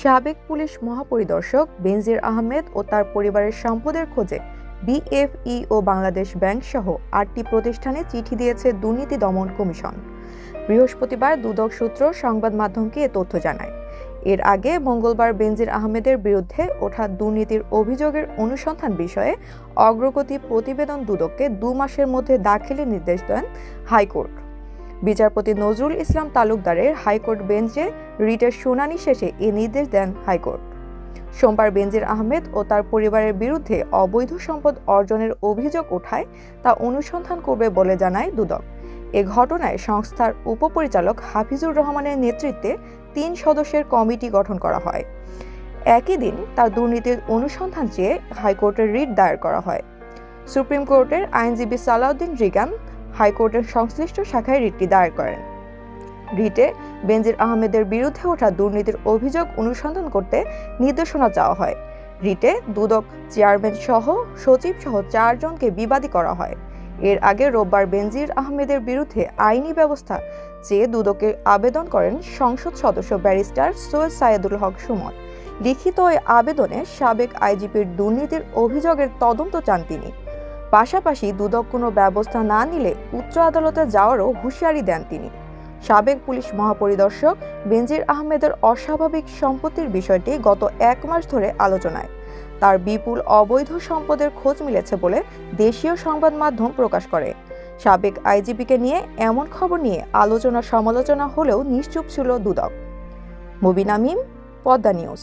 সাবেক পুলিশ মহাপরিদর্শক বেনজির আহমেদ ও তার পরিবারের সম্পদের খোঁজে বিএফই ও বাংলাদেশ ব্যাংক সহ ৮টি প্রতিষ্ঠানে চিঠি দিয়েছে দুর্নীতি দমন কমিশন। বৃহস্পতিবার দুদক সূত্র সংবাদ মাধ্যমকে এ তথ্য জানায়। এর আগে মঙ্গলবার বেনজির আহমেদের বিরুদ্ধে ওঠা দুর্নীতির অভিযোগের অনুসন্ধান বিষয়ে অগ্রগতি প্রতিবেদন দুদককে ২ মাসের মধ্যে দাখিলের নির্দেশ দেন হাইকোর্ট। বিচারপতি নজরুল ইসলাম তালুকদারের হাইকোর্ট বেঞ্চে রিটের শুনানি শেষে এ নির্দেশ দেন হাইকোর্ট। সোমবার বেনজির আহমেদ ও তার পরিবারের বিরুদ্ধে অবৈধ সম্পদ অর্জনের অভিযোগ ওঠায় তা অনুসন্ধান করবে বলে জানায় দুদক। এ ঘটনায় সংস্থার উপপরিচালক হাফিজুর রহমানের নেতৃত্বে ৩ সদস্যের কমিটি গঠন করা হয়। একই দিন তার দুর্নীতির অনুসন্ধান চেয়ে হাইকোর্টের রিট দায়ের করা হয়। সুপ্রিম কোর্টের আইনজীবী সালাউদ্দিন রিগান হাইকোর্টের সংশ্লিষ্ট শাখায় রিটটি দায়ের করেন। রিটে বেনজির আহমেদের বিরুদ্ধে ওঠা দুর্নীতির অভিযোগ অনুসন্ধান করতে নির্দেশনা চাওয়া হয়। রিটে দুদক চেয়ারম্যান সহ সচিব সহ ৪ জনকে বিবাদী করা হয়। এর আগে রোববার বেনজির আহমেদের বিরুদ্ধে আইনি ব্যবস্থা চেয়ে দুদকে আবেদন করেন সংসদ সদস্য ব্যারিস্টার সৈয়দ সাইদুল হক সুমন। লিখিত ওই আবেদনে সাবেক আইজিপির দুর্নীতির অভিযোগের তদন্ত চান তিনি। পাশাপাশি দুদক কোনো ব্যবস্থা না নিলে উচ্চ আদালতে যাওয়ারও হুঁশিয়ারি দেন তিনি। সাবেক পুলিশ মহাপরিদর্শক বেনজির আহমেদের অস্বাভাবিক সম্পত্তির বিষয়টি গত ১ মাস ধরে আলোচনায়। তার বিপুল অবৈধ সম্পদের খোঁজ মিলেছে বলে দেশীয় সংবাদ মাধ্যম প্রকাশ করে। সাবেক আইজিপিকে নিয়ে এমন খবর নিয়ে আলোচনা সমালোচনা হলেও নিশ্চুপ ছিল দুদক। মুবিন আমিম, পদ্মা নিউজ।